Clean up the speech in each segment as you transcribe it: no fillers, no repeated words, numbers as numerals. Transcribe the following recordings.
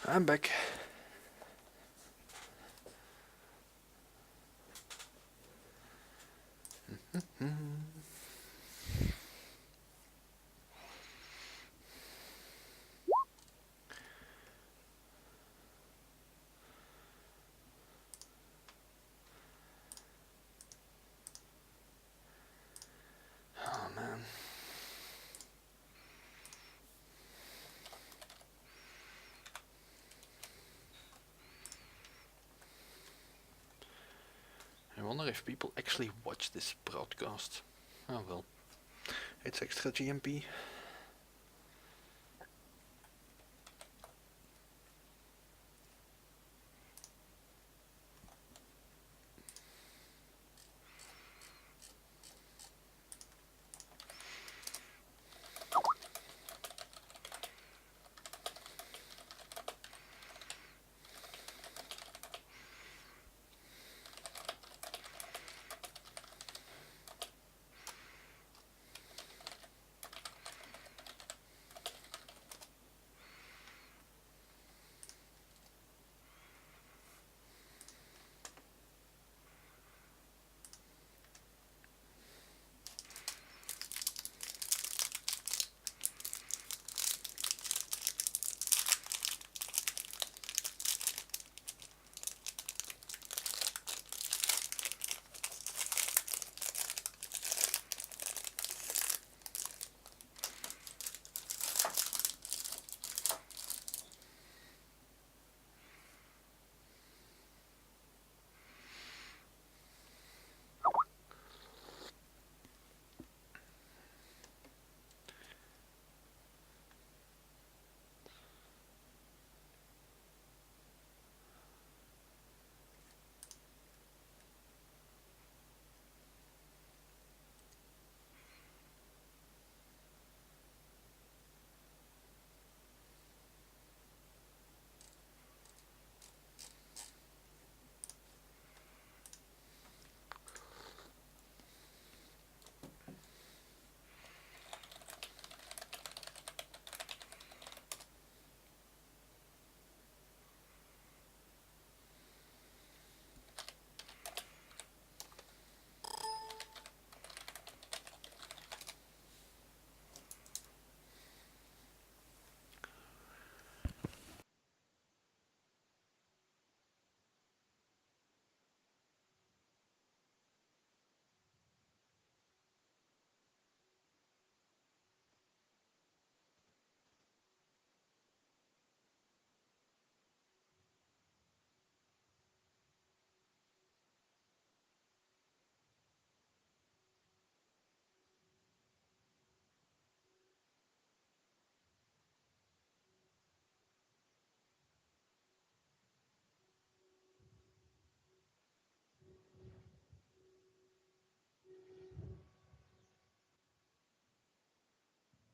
I'm back. Oh man. I wonder if people actually watch this broadcast. Oh well. It's extra GMP.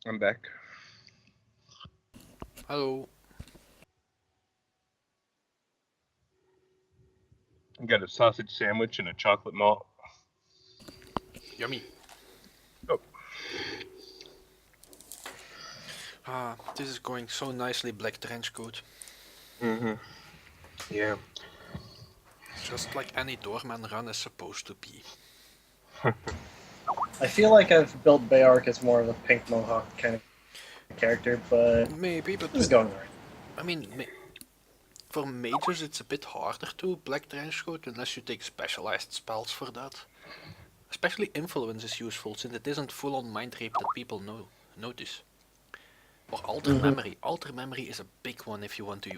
I'm back. Hello. I got a sausage sandwich and a chocolate malt. Yummy. Oh, Ah, this is going so nicely, Black Trenchcoat. mm-hmm. Yeah. Just like any doorman run is supposed to be. I feel like I've built Bayark as more of a pink mohawk kind of character, but Maybe, but this is going right. I mean, for mages it's a bit harder to Black Trenchcoat unless you take specialized spells for that. Especially influence is useful since it isn't full-on mind rape that people notice. Or alter Mm-hmm. memory. Alter memory is a big one if you want to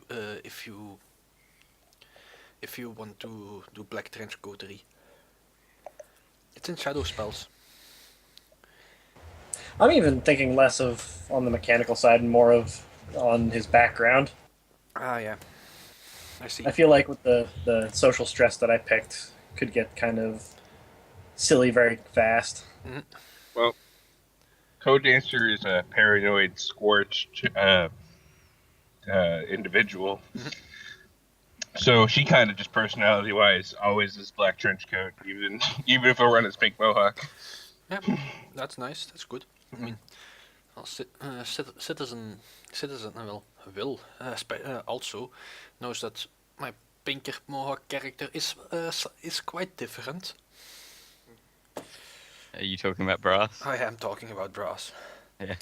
if you want to do Black Trenchcoatery. It's in shadow spells. I'm even thinking less of on the mechanical side and more of on his background. Ah yeah, I see. I feel like with the social stress that I picked could get kind of silly very fast. Mm-hmm. Well, Code Dancer is a paranoid, scorched individual. Mm-hmm. So she kind of just personality-wise always is black trench coat, even if I run as pink mohawk. Yeah, that's nice. That's good. I mean, Well, Citizen also knows that my Pinker Mohawk character is quite different. Are you talking about Brass? I am talking about Brass. Yeah.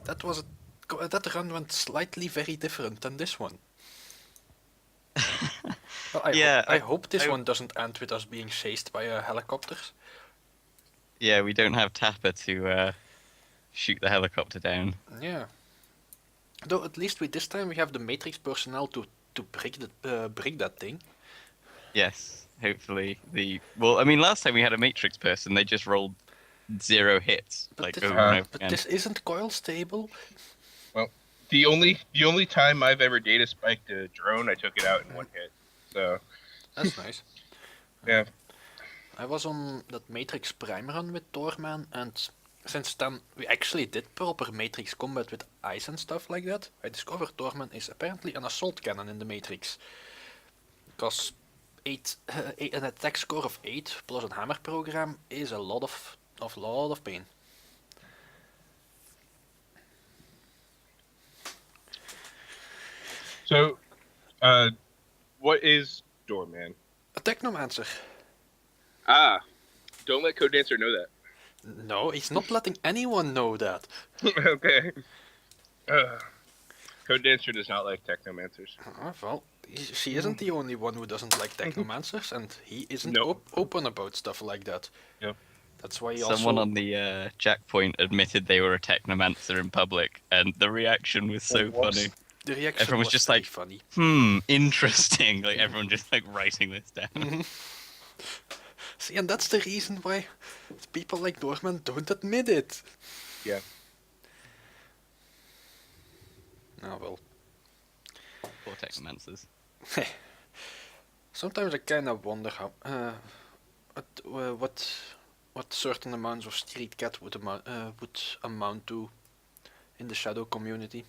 That run went slightly very different than this one. Well, I hope this one doesn't end with us being chased by helicopters. Yeah, we don't have Tapper to shoot the helicopter down. Yeah. Though at least this time we have the Matrix personnel to break that thing. Yes, hopefully well, I mean, last time we had a Matrix person, they just rolled 0 hits, But over and over But again. this isn't coil stable. Well, the only time I've ever data spiked a drone, I took it out in one hit. So That's nice. yeah. I was on that Matrix Prime run with Doorman, and since then we actually did proper Matrix combat with ice and stuff like that. I discovered Doorman is apparently an assault cannon in the Matrix. Because an attack score of 8 plus a hammer program is a lot of pain. So, what is Doorman? A Technomancer. Ah, don't let Codedancer know that. No, he's not letting anyone know that. Okay. Codedancer does not like Technomancers. Well, she isn't the only one who doesn't like Technomancers, and he isn't No. open about stuff like that. Yeah. That's why he Someone also... on the Jackpoint admitted they were a Technomancer in public, and the reaction was so Whoops. funny. The reaction Everyone was just very like- funny. Interesting. Like, everyone just, like, writing this down. See, and that's the reason why people like Doorman don't admit it. Yeah. Oh well. Poor Technomancers. Sometimes I kind of wonder how what certain amounts of street cat would amount to in the shadow community.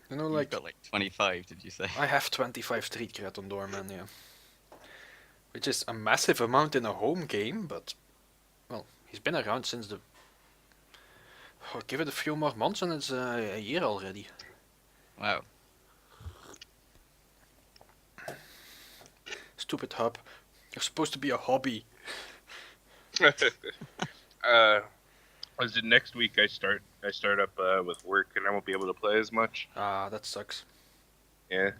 You know, You've like got, like, 25, did you say? I have 25 street cat on Doorman, yeah, which is a massive amount in a home game, but well, he's been around since the. Oh, give it a few more months and it's a year already. Wow. Stupid hub. You're supposed to be a hobby. Is it next week I start up with work and I won't be able to play as much? Ah, that sucks. Yeah.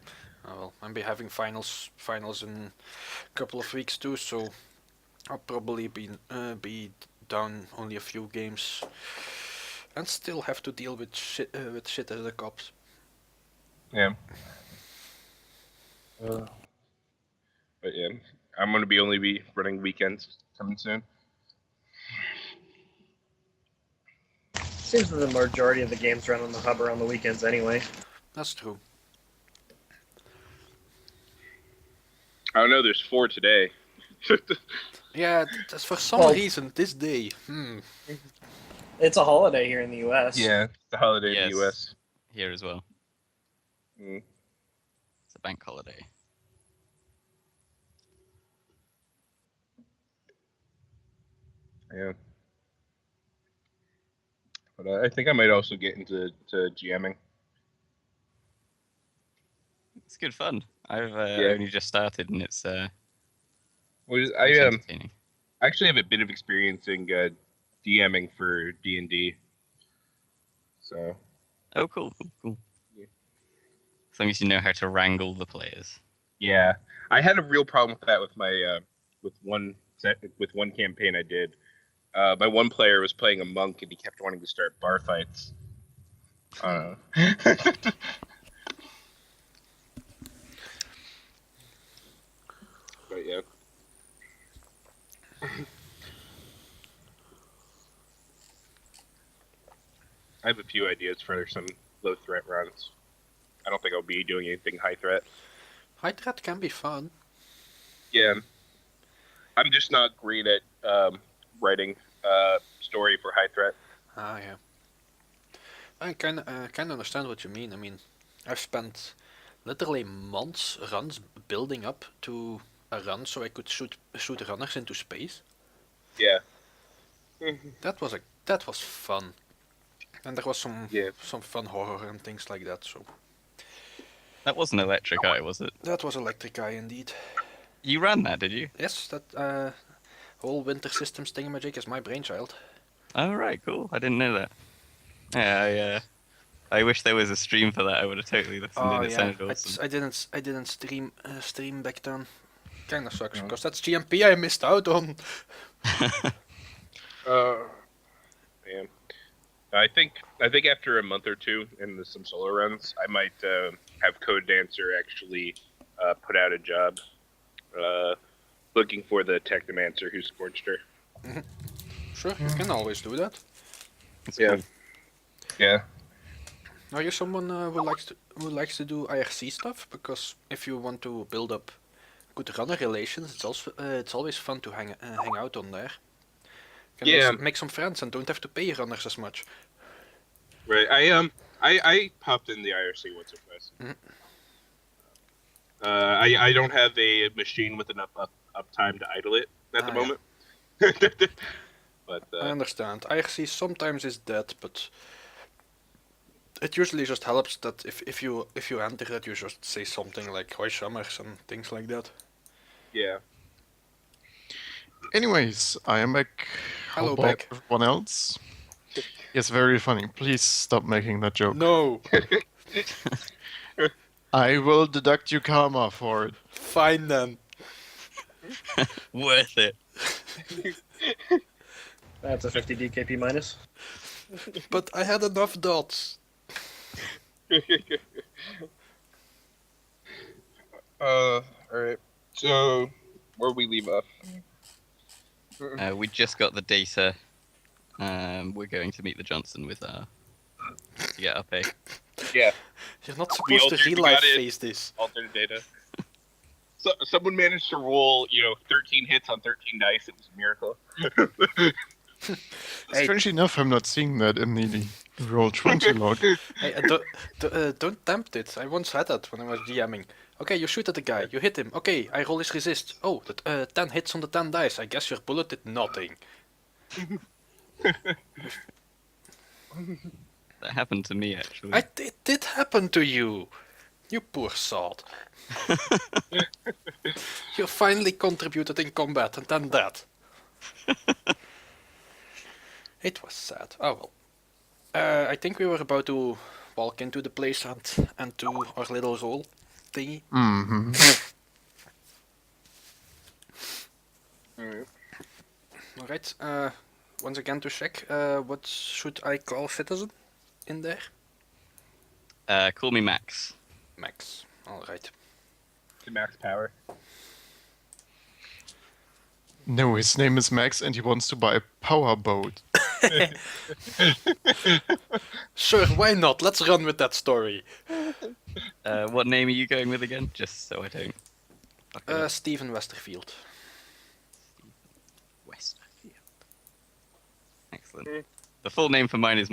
Oh well, I'll be having finals in a couple of weeks too, so I'll probably be down only a few games, and still have to deal with shit as the cops. Yeah. But yeah, I'm gonna only be running weekends coming soon. Seems that the majority of the games run on the hub are on the weekends anyway. That's true. I don't know. There's 4 today. Yeah, that's for some Well- reason this day. It's a holiday here in the U.S. Yeah, it's the holiday in Yes. the U.S. Here as well. Mm. It's a bank holiday. Yeah. But I think I might also get into GMing. It's good fun. I've Yeah. only just started, and it's I entertaining. actually have a bit of experience in DMing for D&D. So Oh, cool. Yeah. As long as you know how to wrangle the players. yeah, I had a real problem with that with my with one campaign I did. My one player was playing a monk and he kept wanting to start bar fights. But yeah. I have a few ideas for some low threat runs. I don't think I'll be doing anything high threat. High threat can be fun. Yeah. I'm just not great at writing story for high threat. Ah, yeah. I can understand what you mean. I mean, I've spent literally months runs building up to a run so I could shoot runners into space. Yeah. That was fun, and there was some fun horror and things like that. So That wasn't Electric Eye, was it? that was Electric Eye indeed. You ran that, did you? Yes, that whole Winter Systems thingamajig is my brainchild. Oh right, cool. I didn't know that. Yeah, I wish there was a stream for that. I would have totally listened in. It sounded awesome. I didn't stream back then. Kinda sucks because that's GMP I missed out on. Man. I think after a month or two in some solo runs, I might have Code Dancer actually put out a job looking for the Technomancer who scorched her. Sure, you can always do that. It's Yeah. cool. Yeah. Are you someone who likes to do IRC stuff? Because if you want to build up good runner relations, it's always fun to hang out on there. You can Yeah. make some friends and don't have to pay your runners as much. Right. I popped in the IRC once or twice. Mhm. I don't have a machine with enough uptime to idle it at the Ah, yeah. moment. But I understand. IRC sometimes is dead, but it usually just helps that if you enter it, you just say something like "Hoi Summers" and things like that. yeah. Anyways, I am back. How Hello, about back. everyone else? Yes, very funny. Please stop making that joke. No, I will deduct you karma for it. fine then. Worth it. That's a 50 DKP minus. But I had enough dots. All right. So where we leave off? We just got the data. We're going to meet the Johnson with our to get our pay. Yeah. You're not We supposed to altered- we real life got it. face this. Alternate data. So someone managed to roll, 13 hits on 13 dice. It was a miracle. Hey. Strangely enough, I'm not seeing that in the Roll20 log. Hey, don't tempt it. I once had that when I was DMing. Okay, you shoot at the guy, you hit him. Okay, I roll his resist. Oh, 10 hits on the 10 dice. I guess your bullet did nothing. That happened to me actually. It did happen to you. You poor sod. You finally contributed in combat and then that. It was sad. Oh well. I think we were about to walk into the place and do our little roll thingy. Mm-hmm. Alright, once again to check, what should I call citizen in there? Call me Max. Max. Alright. To max power. No, his name is Max and he wants to buy a powerboat. Sure, why not? Let's run with that story. What name are you going with again? Just so I don't. fuck it up. Stephen Westerfield. Westerfield. Excellent. The full name for mine is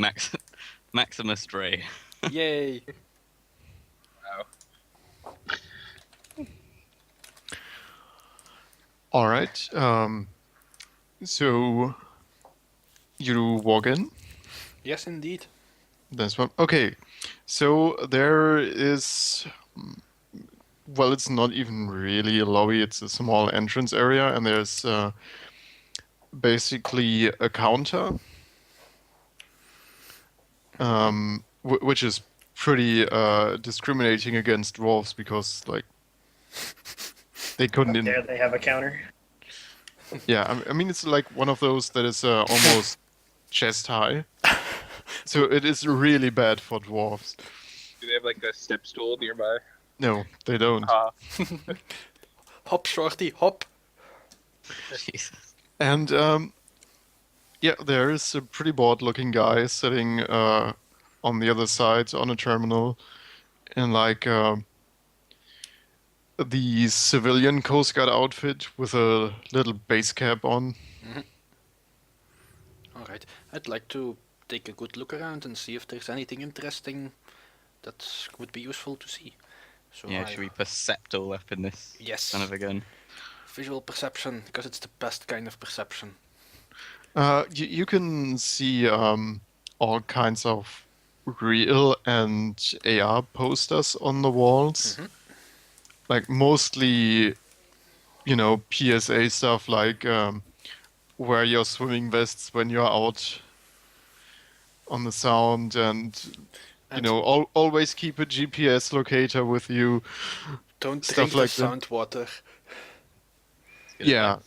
Maximus Dre. Yay! Wow. Alright, so you walk in? Yes, indeed. That's one. Okay, so there is, well, it's not even really a lobby, it's a small entrance area, and there's basically a counter, which is pretty discriminating against dwarves because, like, they couldn't. There they have a counter. Yeah, I mean, it's like one of those that is almost chest high. So it is really bad for dwarves. Do they have like a step stool nearby? No, they don't. Hop, shorty, hop. Jesus. And yeah, there is a pretty bored-looking guy sitting on the other side on a terminal in like the civilian Coast Guard outfit with a little base cap on. Alright, I'd like to take a good look around and see if there's anything interesting that would be useful to see. So Yeah, should we percept all up in this Yes. son of a gun? Visual perception, because it's the best kind of perception. You can see all kinds of real and AR posters on the walls. Mhm. Like mostly, PSA stuff like wear your swimming vests when you're out on the sound and And always keep a GPS locator with you, don't stuff drink the like that. sound water. Good Yeah. advice.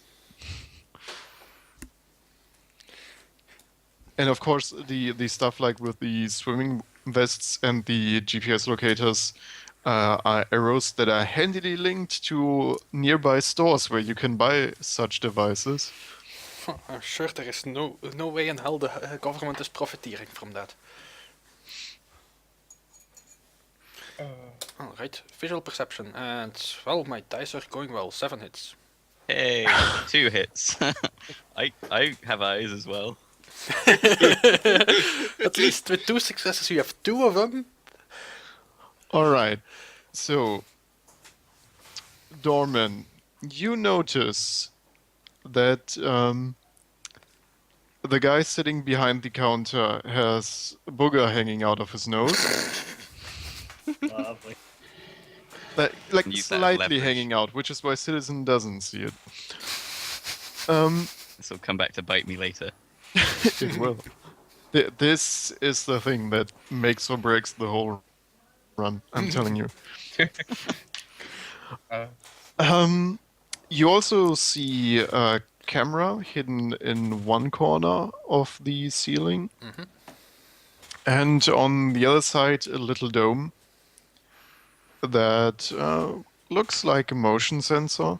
And of course, the stuff like with the swimming vests and the GPS locators are arrows that are handily linked to nearby stores where you can buy such devices. I'm sure there is no way in hell the government is profiteering from that. Alright, visual perception, and well, my dice are going well. 7 hits. Hey, 2 hits. I have eyes as well. At least with 2 successes, you have 2 of them. All right. So, Dorman, you notice that the guy sitting behind the counter has a booger hanging out of his nose. Lovely. Like Use that as slightly leverage. hanging out, which is why Citizen doesn't see it. This will come back to bite me later. It will. This is the thing that makes or breaks the whole run. I'm telling you. Uh, You also see a camera hidden in one corner of the ceiling, and on the other side, a little dome that looks like a motion sensor.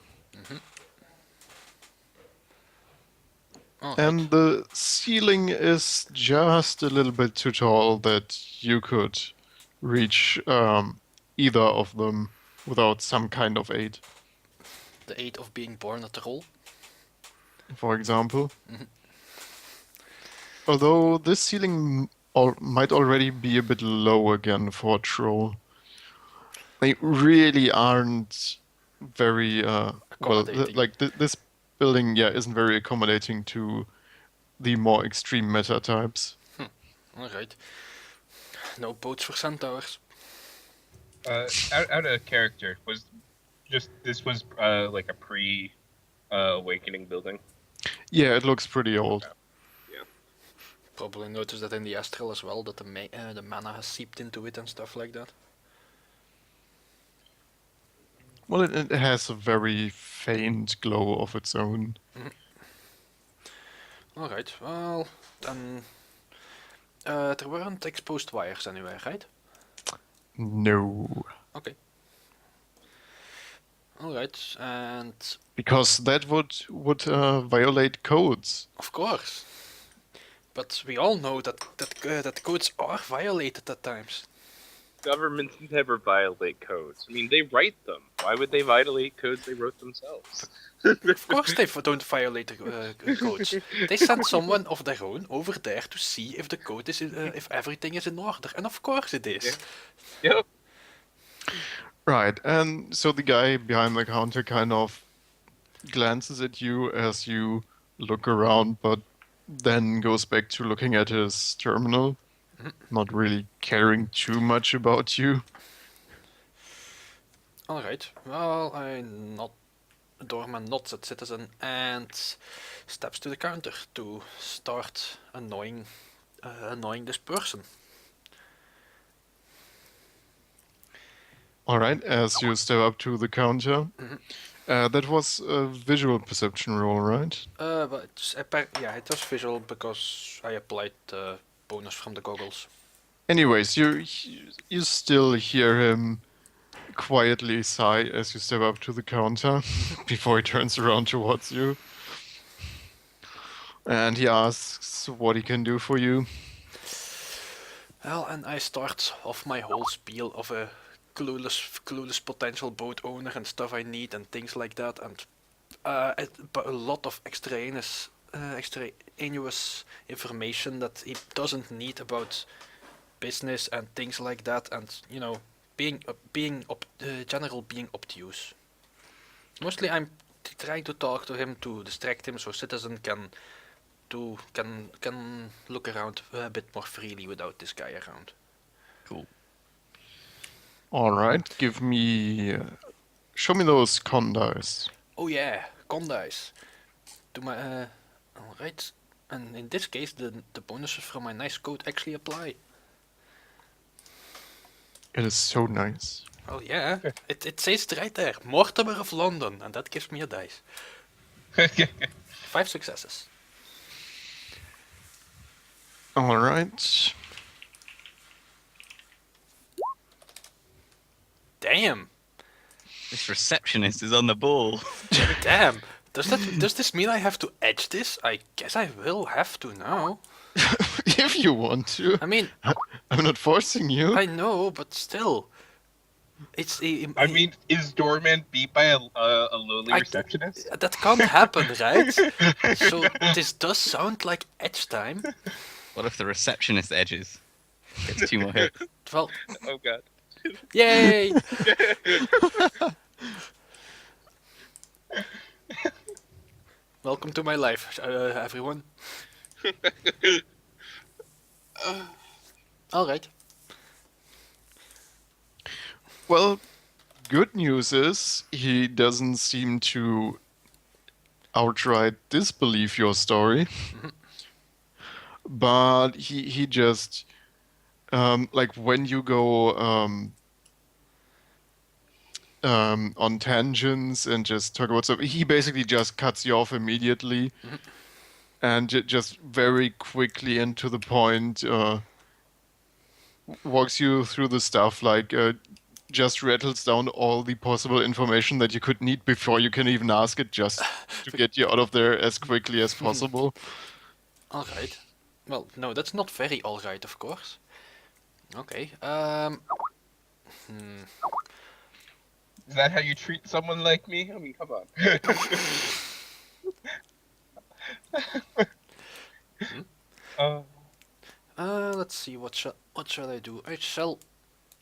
Alright. And the ceiling is just a little bit too tall that you could reach either of them without some kind of aid, The 8 of being born at the roll. for example. Although this ceiling might already be a bit low again for a troll. They really aren't very Accommodating. like this building, yeah, isn't very accommodating to the more extreme meta types. Alright. No boats for centaurs. out of character, this was like a pre awakening building. Yeah, it looks pretty old. Probably noticed that in the astral as well, that the mana has seeped into it and stuff like that. Well, it has a very faint glow of its own. Alright, well, then... there weren't exposed wires anywhere, right? No, Okay. Alright, and... because that would violate codes. Of course. But we all know that codes are violated at times. Governments never violate codes. I mean, they write them. Why would they violate codes they wrote themselves? Of course they don't violate the codes. They send someone of their own over there to see if the code is if everything is in order, and of course it is. Yeah. Yep. Right, and so the guy behind the counter kind of glances at you as you look around, but then goes back to looking at his terminal, not really caring too much about you. Alright, well, Doorman nods at Citizen and steps to the counter to start annoying this person. All right, as you step up to the counter, that was a visual perception roll, right? But it was visual because I applied the bonus from the goggles. Anyways, you still hear him quietly sigh as you step up to the counter before he turns around towards you. And he asks what he can do for you. Well, and I start off my whole spiel of a clueless potential boat owner and stuff I need and things like that, and but a lot of extraneous information that he doesn't need about business and things like that, and general being obtuse. Mostly, I'm trying to talk to him to distract him so Citizen can to can look around a bit more freely without this guy around. Cool. All right, show me those con dice. Oh yeah, con dice. To my all right, and in this case, the bonuses from my nice code actually apply. It is so nice. Oh yeah, it says it right there, Mortimer of London, and that gives me a dice. 5 successes. All right. Damn, This receptionist is on the ball. damn. Does this mean I have to edge this? I guess I will have to now. If you want to. I mean, I'm not forcing you. I know, but still, it's. I mean, is Doorman beat by a lowly receptionist? that can't happen, right? So this does sound like edge time. What if the receptionist edges? Gets 2 more hits. Well, Oh god. yay! Welcome to my life, everyone. All right. Well, good news is he doesn't seem to outright disbelieve your story. But he just like when you go on tangents and just talk about stuff, he basically just cuts you off immediately and just very quickly and to the point walks you through the stuff, like just rattles down all the possible information that you could need before you can even ask it, just to get you out of there as quickly as possible. All right. Well, no, that's not very all right, of course. Okay. Is that how you treat someone like me? I mean, come on. Let's see. What shall I do? I shall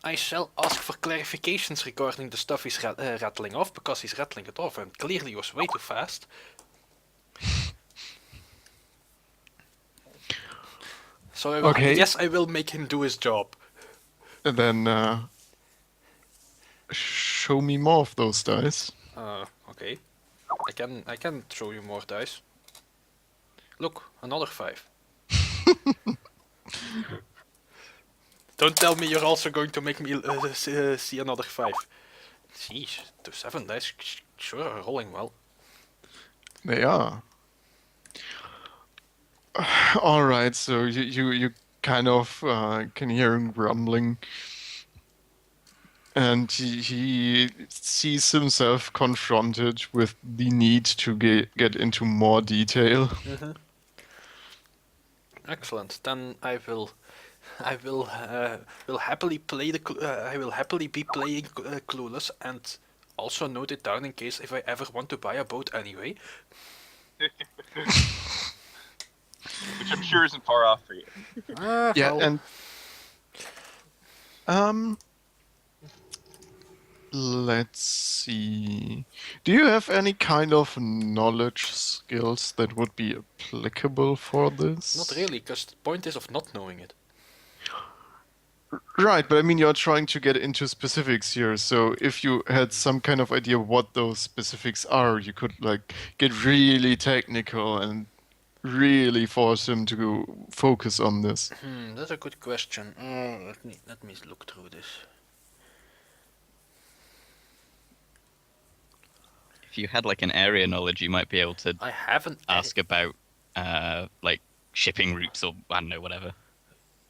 ask for clarifications regarding the stuff he's rattling off, because he's rattling it off and clearly was way too fast. So Okay. yes, I will make him do his job. And then show me more of those dice. Okay. I can show you more dice. Look, another 5. Don't tell me you're also going to make me see another 5. Jeez, the 7 dice sure are rolling well. They are. All right, so you kind of can hear him grumbling, and he sees himself confronted with the need to get into more detail. Excellent. Then I will happily play I will happily be playing Clueless, and also note it down in case if I ever want to buy a boat anyway. Which I'm sure isn't far off for you. Yeah, Well, and let's see. Do you have any kind of knowledge skills that would be applicable for this? not really, because the point is of not knowing it. Right, but I mean, you're trying to get into specifics here, so if you had some kind of idea what those specifics are, you could, like, get really technical and really force him to focus on this. That's a good question. Let me look through this. If you had like an area knowledge, you might be able to I haven't ask about like shipping routes or I don't know, whatever.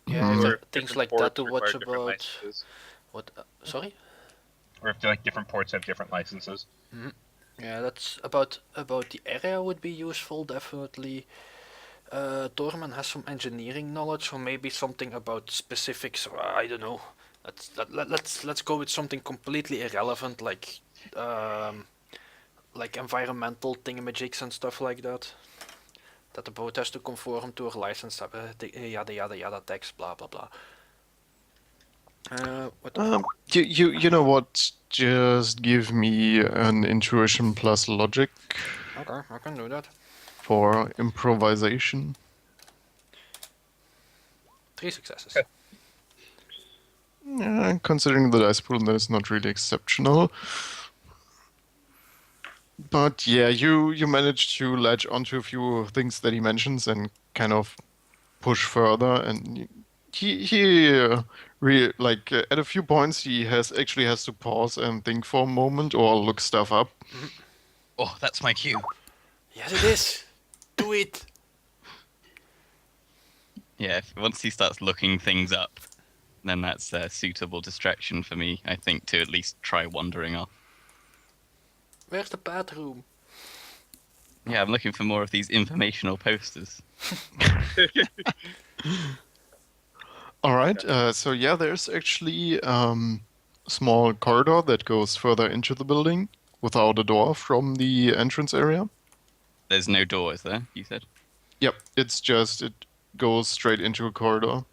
Yeah, Mhm. if Or there- things different like ports that to require watch different about. licenses. What? Sorry? Or if like different ports have different licenses. Yeah, that's about the area would be useful, definitely. Dorman has some engineering knowledge, or maybe something about specifics. I don't know. Let's go with something completely irrelevant, like environmental thingamajigs and stuff like that. That the boat has to conform to a license, yada yada yada, tax, blah blah blah. What? You know what? Just give me an intuition plus logic. Okay, I can do that. for improvisation. 3 successes. Considering the dice pool, that is not really exceptional. But yeah, you managed to latch onto a few things that he mentions and kind of push further. And at a few points he actually has to pause and think for a moment or look stuff up. Oh, that's my cue. Yes, it is. Do it. Yeah, once he starts looking things up, then that's a suitable distraction for me, I think, to at least try wandering off. Where's the bathroom? Yeah, I'm looking for more of these informational posters. All right. So yeah, there's actually a small corridor that goes further into the building without a door from the entrance area. There's no door, is there? You said? Yep, it goes straight into a corridor.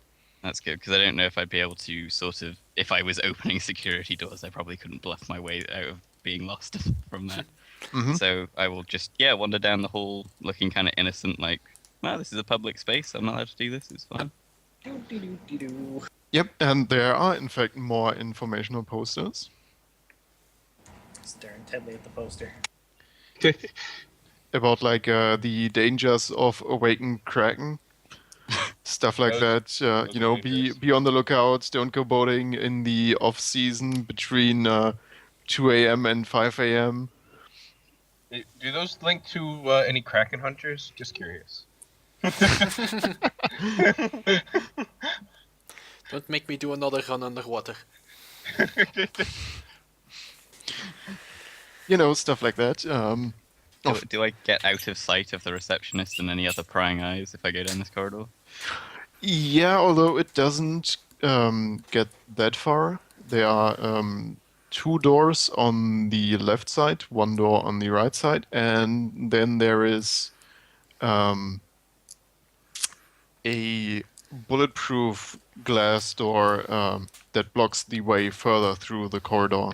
That's good, because I don't know if I'd be able to sort of... If I was opening security doors, I probably couldn't bluff my way out of being lost from that. Mhm. So I will just, wander down the hall looking kind of innocent, like, well, this is a public space, I'm not allowed to do this, it's fine. Yep, and there are in fact more informational posters Stare intently at the poster. about like the dangers of awakened kraken, stuff like that. You know, be on the lookout. Don't go boating in the off season between 2 a.m. and 5 a.m. Do those link to any Kraken hunters? Just curious. Don't make me do another run underwater. You know, stuff like that. Do I get out of sight of the receptionist and any other prying eyes if I go down this corridor? Yeah, although it doesn't get that far. There are 2 doors on the left side, 1 door on the right side, and then there is a bulletproof glass door that blocks the way further through the corridor.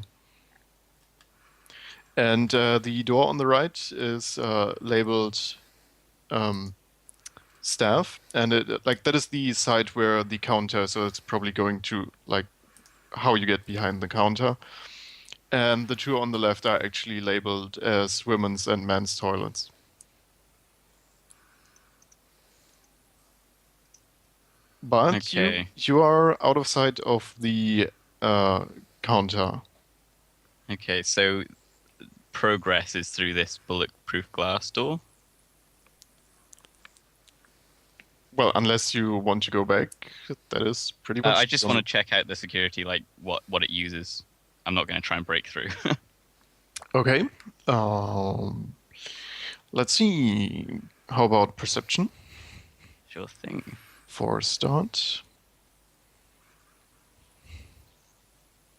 And the door on the right is labeled staff, and that is the side where the counter. So it's probably going to like how you get behind the counter. And the 2 on the left are actually labeled as women's and men's toilets. But Okay. you are out of sight of the counter. Okay, so progress is through this bulletproof glass door. Well, unless you want to go back, that is pretty much. I just want to check out the security, like what it uses. I'm not going to try and break through. Okay. Let's see. How about perception Sure thing. for a start?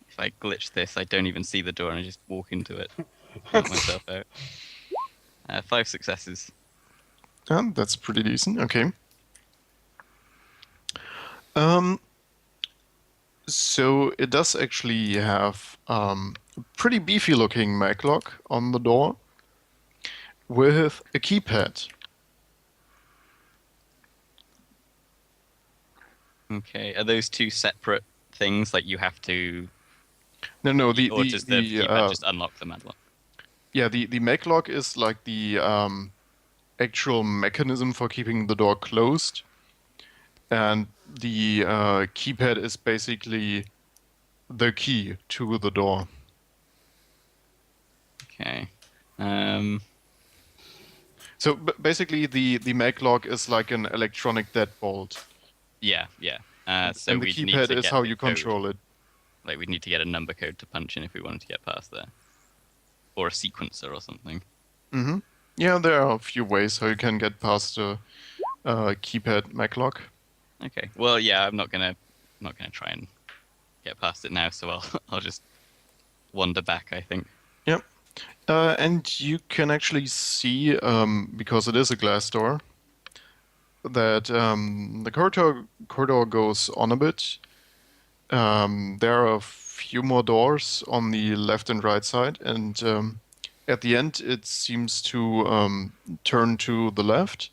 If I glitch this, I don't even see the door and I just walk into it. Knock myself out. 5 successes. That's pretty decent. Okay. So it does actually have a pretty beefy looking maglock on the door with a keypad. Okay, are those 2 separate things? Like you have to, No, or does the keypad just unlock the madlock? yeah, the maglock is like the actual mechanism for keeping the door closed, and the keypad is basically the key to the door. Okay. So basically, the maglock is like an electronic deadbolt, Yeah. So and the we'd need keypad to is get how the you code. control it. Like we'd need to get a number code to punch in if we wanted to get past there, or a sequencer or something. Mm-hmm. Yeah, there are a few ways how you can get past the keypad maglock. Okay. Well, yeah, I'm not gonna try and get past it now, so I'll just wander back, I think. Yep. And you can actually see, because it is a glass door, that the corridor goes on a bit. There are a few more doors on the left and right side, and At the end, it seems to turn to the left,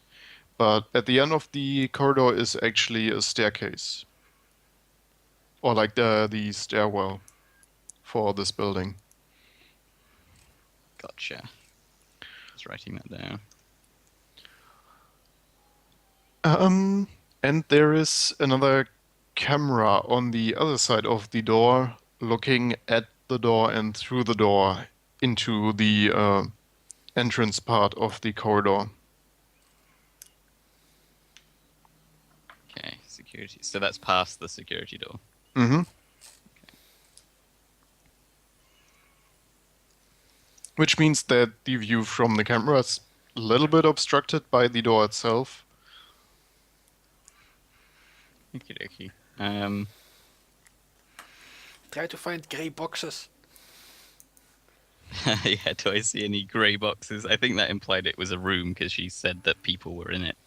but at the end of the corridor is actually a staircase, or like the stairwell for this building. Gotcha. Just writing that down. And there is another camera on the other side of the door, looking at the door and through the door into the entrance part of the corridor. Okay, security. So that's past the security door. Mm-hmm. Which means that the view from the camera is a little bit obstructed by the door itself. Okie dokie. Try to find grey boxes. Yeah, do I see any grey boxes? I think that implied it was a room because she said that people were in it.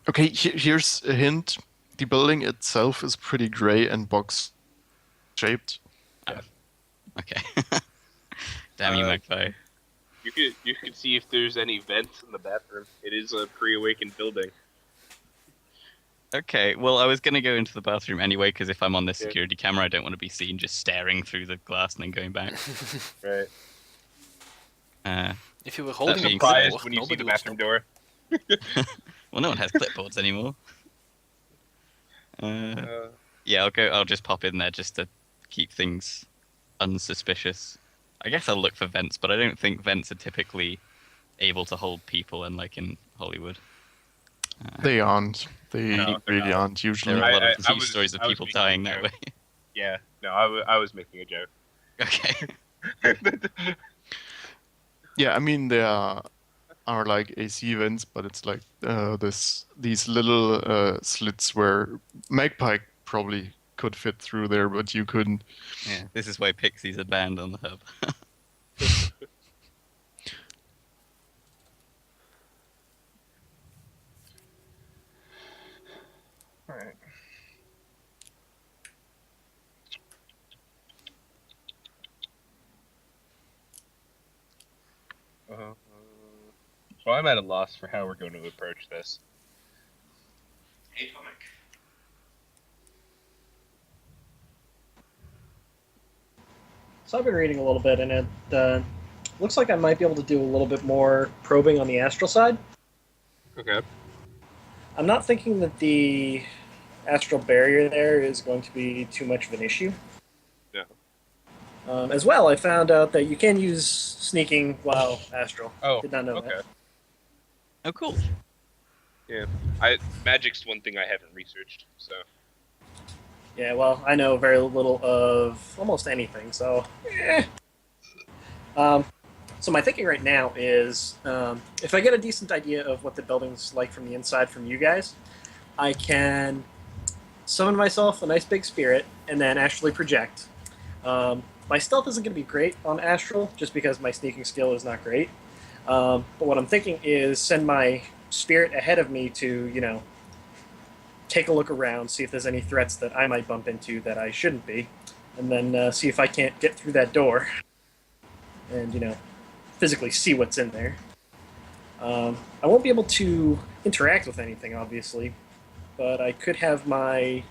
Okay, here's a hint. The building itself is pretty gray and box-shaped. Okay. Damn you, Magpie. You could see if there's any vents in the bathroom. It is a pre-awakened building. Okay, well, I was going to go into the bathroom anyway, because if I'm on this Yeah. security camera, I don't want to be seen just staring through the glass and then going back. Right. If you were holding a being Surprised clipboard, when you see nobody the would bathroom stop. door. Well, no one has clipboards anymore. Yeah, I'll just pop in there just to keep things unsuspicious. I guess I'll look for vents, but I don't think vents are typically able to hold people, unlike in Hollywood. They aren't. They No, they're really not. aren't usually. There are a lot I- of I news was- stories of I was people making a dying that joke. way. Yeah. No, I was making a joke. Okay. Yeah, I mean there are like AC vents, but it's like these little slits where Magpie probably could fit through there, but you couldn't. Yeah, this is why Pixies are banned on the hub. Alright. So I'm at a loss for how we're going to approach this. Atomic. So I've been reading a little bit, and it looks like I might be able to do a little bit more probing on the astral side. Okay. I'm not thinking that the astral barrier there is going to be too much of an issue. No. As well, I found out that you can use sneaking while astral. Oh. Did not know Okay. that. Oh, cool. Magic's one thing I haven't researched. So. Yeah, well, I know very little of almost anything, so. So my thinking right now is, if I get a decent idea of what the building's like from the inside from you guys, I can summon myself a nice big spirit and then astrally project. My stealth isn't going to be great on astral, just because my sneaking skill is not great. But what I'm thinking is send my spirit ahead of me to, take a look around, see if there's any threats that I might bump into that I shouldn't be, and then see if I can't get through that door and, physically see what's in there. I won't be able to interact with anything, obviously, but I could have my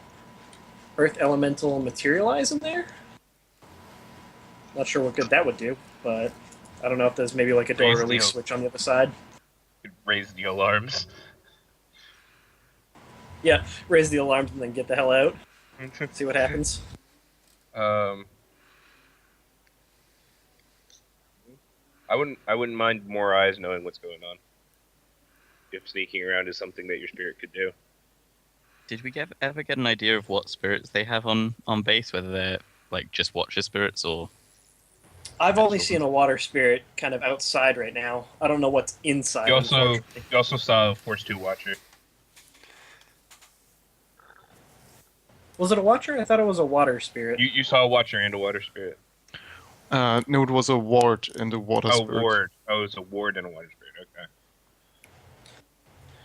Earth Elemental materialize in there. Not sure what good that would do, but I don't know if there's maybe like a door Raise the release oak. switch on the other side. Could raise the alarms. Yeah, raise the alarms and then get the hell out. See what happens. I wouldn't mind more eyes knowing what's going on. If sneaking around is something that your spirit could do. Did we ever get an idea of what spirits they have on base? Whether they're like just watcher spirits or I've only seen a water spirit kind of outside right now. I don't know what's inside. You also unfortunately. you also saw a Force 2 Watcher. Was it a watcher? I thought it was a water spirit. You saw a Watcher and a Water Spirit. No, it was a ward and a water Oh, spirit. Ward. Oh, it's a Ward and a Water Spirit. Okay.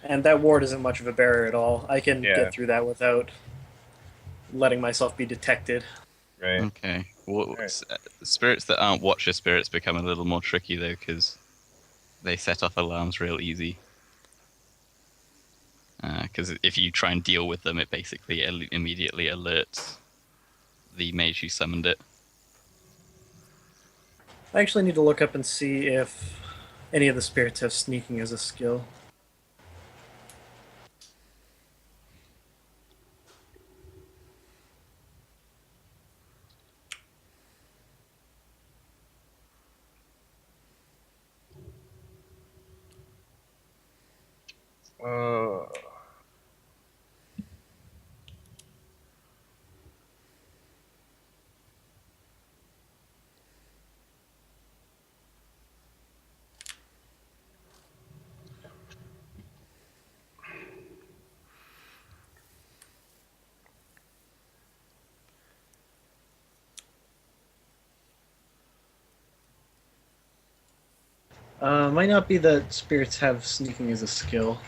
And that ward isn't much of a barrier at all. I can Yeah. get through that without letting myself be detected. Right. Okay. Well, Alright. spirits that aren't Watcher spirits become a little more tricky though, because they set off alarms real easy. Because if you try and deal with them, it basically immediately alerts the mage who summoned it. I actually need to look up and see if any of the spirits have sneaking as a skill. Uh, Might not be that spirits have sneaking as a skill.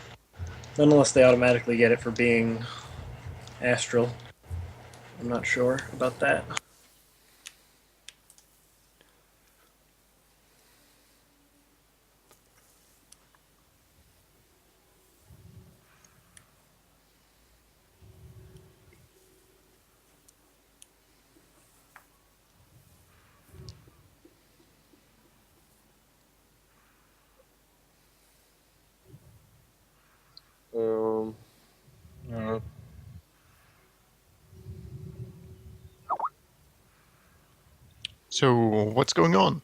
Not unless they automatically get it for being astral. I'm not sure about that. um, So, what's going on?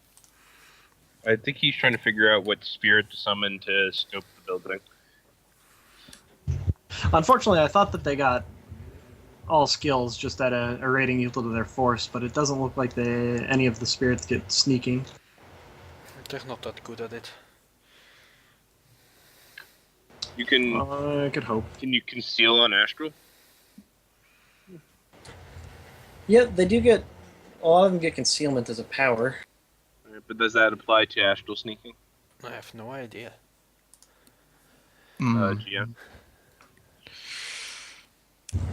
I think he's trying to figure out what spirit to summon to scope the building. Unfortunately, I thought that they got all skills just at a rating equal to their force, but it doesn't look like any of the spirits get sneaking. They're not that good at it. You can I could hope. can you conceal on astral? Yeah, they do get. A lot of them get concealment as a power. But does that apply to astral sneaking? I have no idea. GM.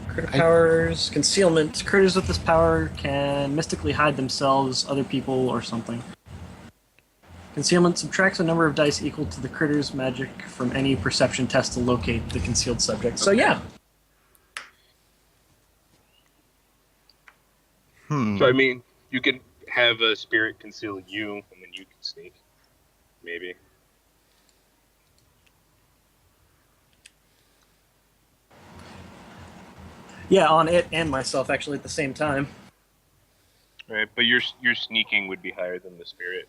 Critter powers, concealment. Critters with this power can mystically hide themselves, other people, or something. Concealment subtracts a number of dice equal to the critter's magic from any perception test to locate the concealed subject. So yeah, Hmm. So I mean, you can have a spirit conceal you, and then you can sneak. Maybe. yeah, on it and myself actually at the same time. Right, but your sneaking would be higher than the spirit.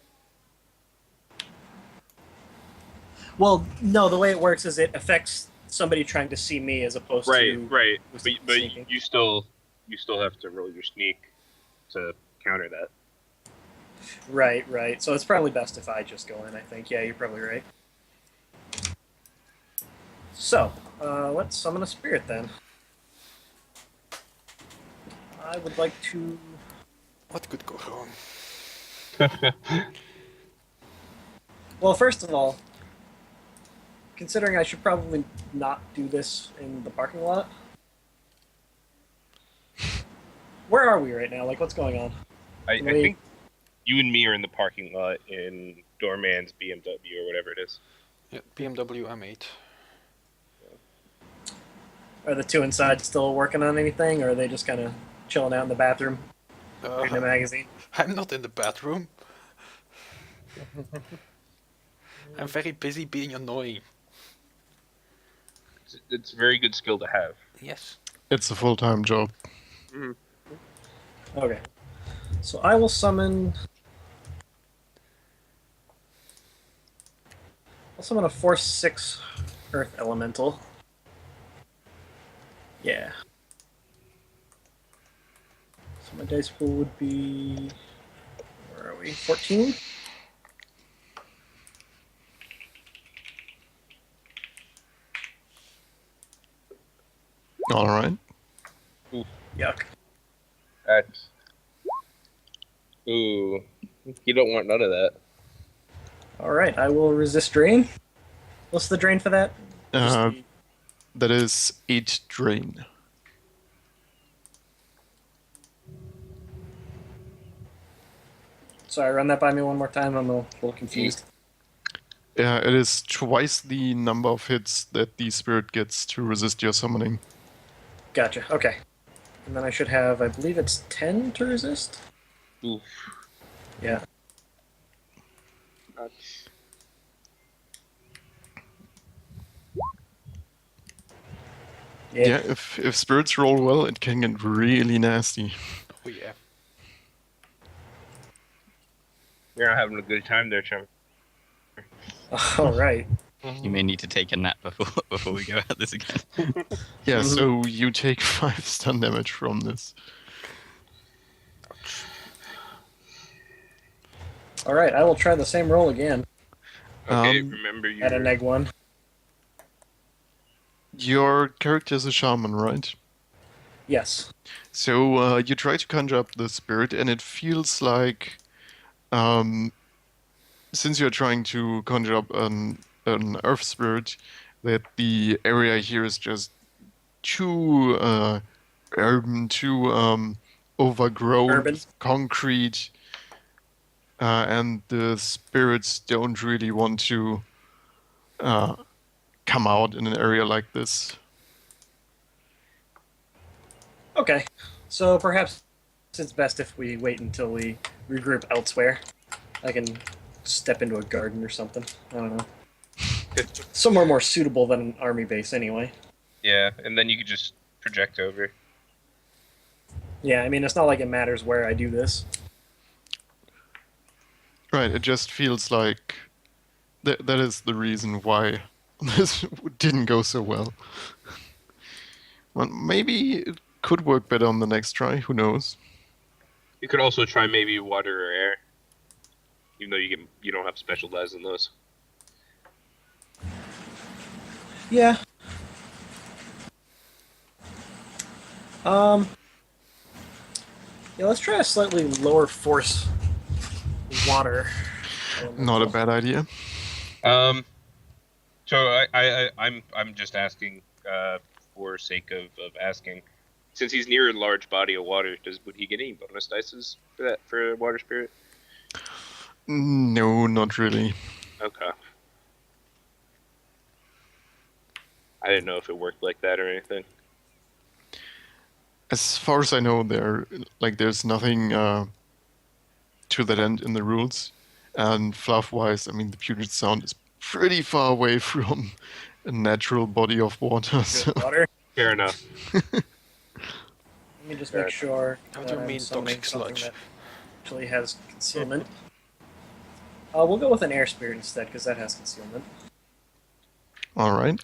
Well, no, the way it works is it affects somebody trying to see me as opposed Right, to right. with But sneaking. you still have to roll your sneak to counter that. Right. So it's probably best if I just go in, I think. Yeah, you're probably right. So, let's summon a spirit then. I would like to. What could go wrong? Well, first of all, considering I should probably not do this in the parking lot. Where are we right now? Like, what's going on? I Wait. think you and me are in the parking lot in Doorman's BMW or whatever it is. Yeah, BMW M8. Are the two inside still working on anything, or are they just kind of chilling out in the bathroom, reading a magazine? I'm not in the bathroom. I'm very busy being annoying. It's a very good skill to have. Yes. It's a full-time job. Okay. So I will summon. I'll summon a Force 6 Earth Elemental. Yeah. So my dice pool would be. Where are we? 14? All right. Yuck. That's. Ooh, you don't want none of that. Alright, I will resist drain. What's the drain for that? Just Uh, the- that is 8 drain. Sorry, run that by me one more time. I'm a little confused. It is twice the number of hits that the spirit gets to resist your summoning. Gotcha. Okay. And then I should have, I believe it's 10 to resist? Oof. Yeah. Yeah, if spirits roll well, it can get really nasty. Oh yeah. You're not having a good time there, chum. All right. You may need to take a nap before we go at this again. Yeah, so you take 5 stun damage from this. All right, I will try the same roll again Okay, Um, remember you. at a neg 1. Your character is a shaman, right? Yes. So you try to conjure up the spirit, and it feels like, since you're trying to conjure up an earth spirit, that the area here is just too urban, too overgrown Urban. with concrete, and the spirits don't really want to come out in an area like this. Okay. So perhaps it's best if we wait until we regroup elsewhere. I can step into a garden or something. I don't know. Somewhere more suitable than an army base, anyway. Yeah, and then you could just project over. Yeah, I mean, it's not like it matters where I do this. Right, it just feels like that is the reason why this didn't go so well. Well, maybe it could work better on the next try, who knows? You could also try maybe water or air, even though you don't have specialized in those. Yeah. Yeah, let's try a slightly lower force water. Not a bad idea. So I'm just asking for sake of asking. Since he's near a large body of water, would he get any bonus dices for that for water spirit? No, not really. Okay. I didn't know if it worked like that or anything. As far as I know, there's nothing to that end in the rules. And fluff-wise, I mean, the Puget Sound is pretty far away from a natural body of water. So. Good water. Fair enough. Let me just make Good. sure. How that do you I'm mean summoning toxic something sludge? that actually has concealment. We'll go with an air spirit instead, because that has concealment. All right.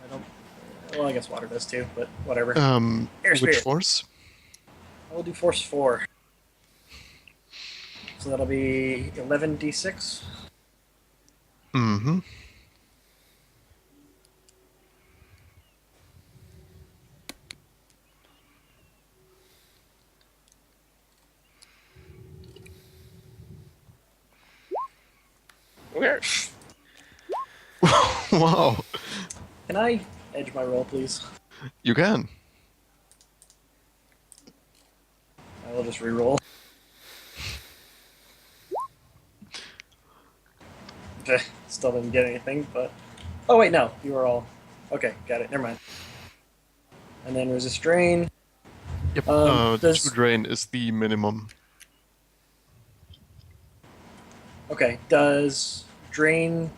I don't. Well, I guess water does too, but whatever. Air which spirit. force? I will do force 4. So that'll be 11d6. Mm-hmm. Okay. Wow. Can I edge my roll, please? You can. I will just re-roll. Okay, still didn't get anything, but... Oh, wait, no. You were all... Okay, got it. Never mind. And then resist drain. Yep. Does- 2 drain is the minimum. Okay, does drain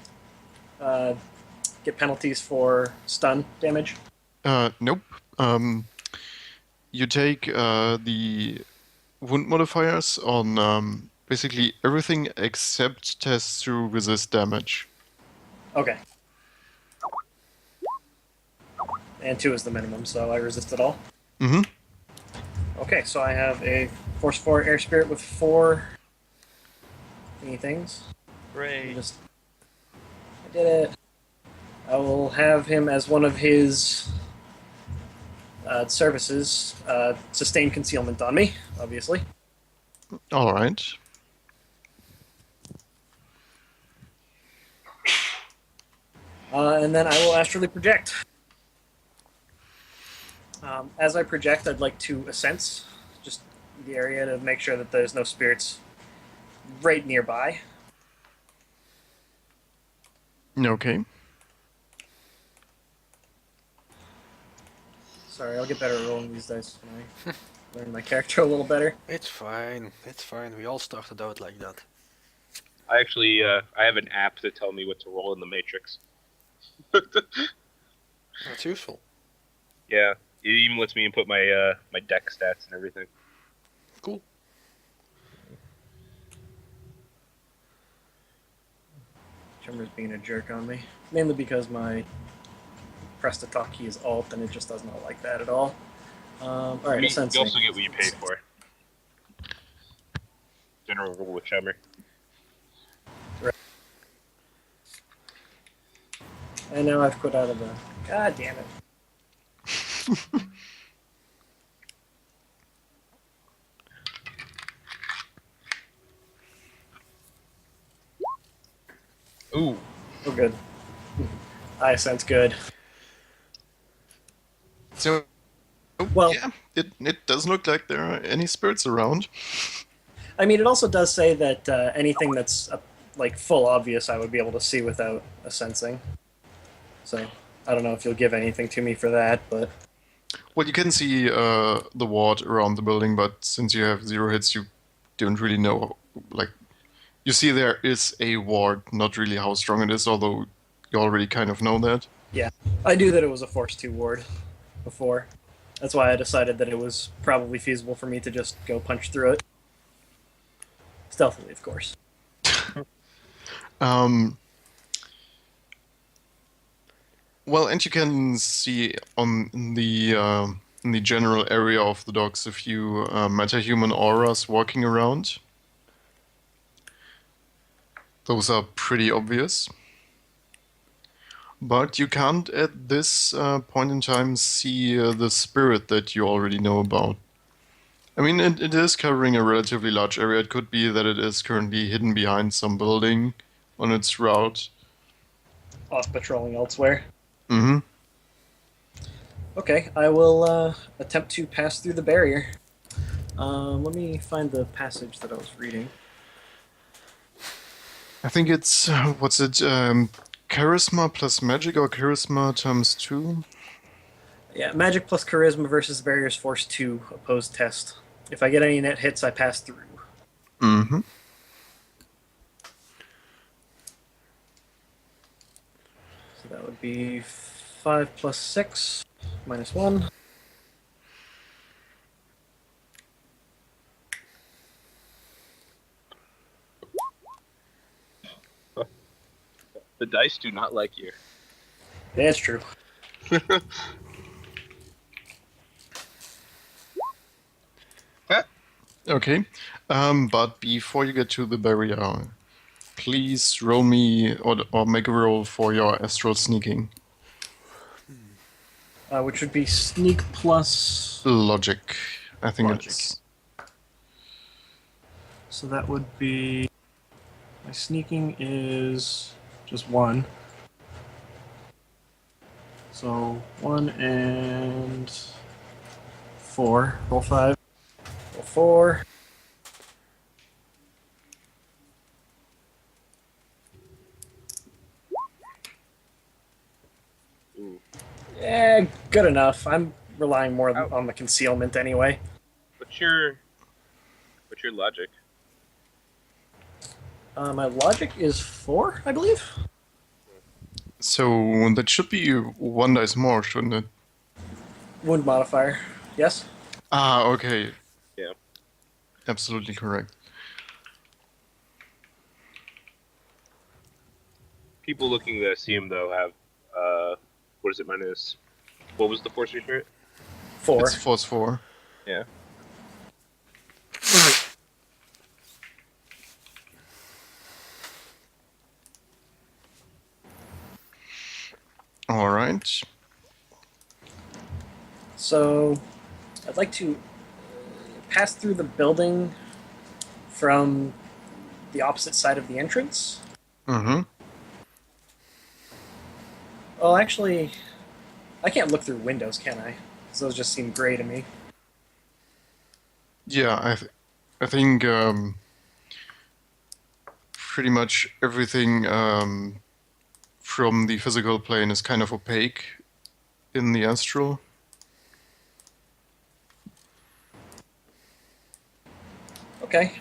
get penalties for stun damage? Nope. You take the wound modifiers on basically everything except tests to resist damage. Okay. And 2 is the minimum, so I resist it all. Mm-hmm. Okay, so I have a Force 4 Air Spirit with 4 thingy things. Hooray. I did it. I will have him as one of his services sustain concealment on me, obviously. All right. And then I will astrally project. As I project, I'd like to sense just the area to make sure that there's no spirits right nearby. Okay. Sorry, I'll get better at rolling these dice when I learn my character a little better. It's fine. It's fine. We all started out like that. I actually I have an app to tell me what to roll in the Matrix. That's useful. Yeah, it even lets me input my my deck stats and everything. Cool. Chummer's being a jerk on me. Mainly because my press to talk key is alt and it just does not like that at all. Alright, You sensing. also get what you pay for. General rule with Chummer. And now I've quit out of the... God damn it. Ooh, Oh, good. I sense good. So, Well, yeah, it doesn't look like there are any spirits around. I mean, it also does say that anything that's like full obvious I would be able to see without a sensing. So, I don't know if you'll give anything to me for that, but... Well, you can see the ward around the building, but since you have 0 hits, you don't really know. Like, you see there is a ward, not really how strong it is, although you already kind of know that. Yeah, I knew that it was a Force 2 ward before. That's why I decided that it was probably feasible for me to just go punch through it. Stealthily, of course. Well, and you can see in the general area of the docks a few metahuman auras walking around. Those are pretty obvious. But you can't at this point in time see the spirit that you already know about. I mean, it is covering a relatively large area. It could be that it is currently hidden behind some building on its route. Off patrolling elsewhere. Mm-hmm. Okay, I will attempt to pass through the barrier. Let me find the passage that I was reading. I think it's, what's it, charisma plus magic or charisma times 2? Yeah, magic plus charisma versus the barrier's Force 2 opposed test. If I get any net hits, I pass through. Mm-hmm. So that would be 5 plus 6 minus 1. the dice do not like you. That's true. Okay, but before you get to the barrier, please roll me or make a roll for your astral sneaking. Which would be sneak plus... Logic. I think Logic. it's... So that would be... My sneaking is just 1. So 1 and 4. Roll 5. Roll 4. Ooh. Good enough. I'm relying more on the concealment anyway. What's your logic? My logic is 4, I believe. So that should be 1 dice more, shouldn't it? Wound modifier. Yes? Ah, okay. Yeah. Absolutely correct. People looking to see him though have what is it minus? What was the force rate? 4. It's force 4. Yeah. All right. So, I'd like to pass through the building from the opposite side of the entrance. Mm-hmm. Well, actually, I can't look through windows, can I? 'Cause those just seem gray to me. Yeah, I think pretty much everything from the physical plane is kind of opaque in the astral. Okay.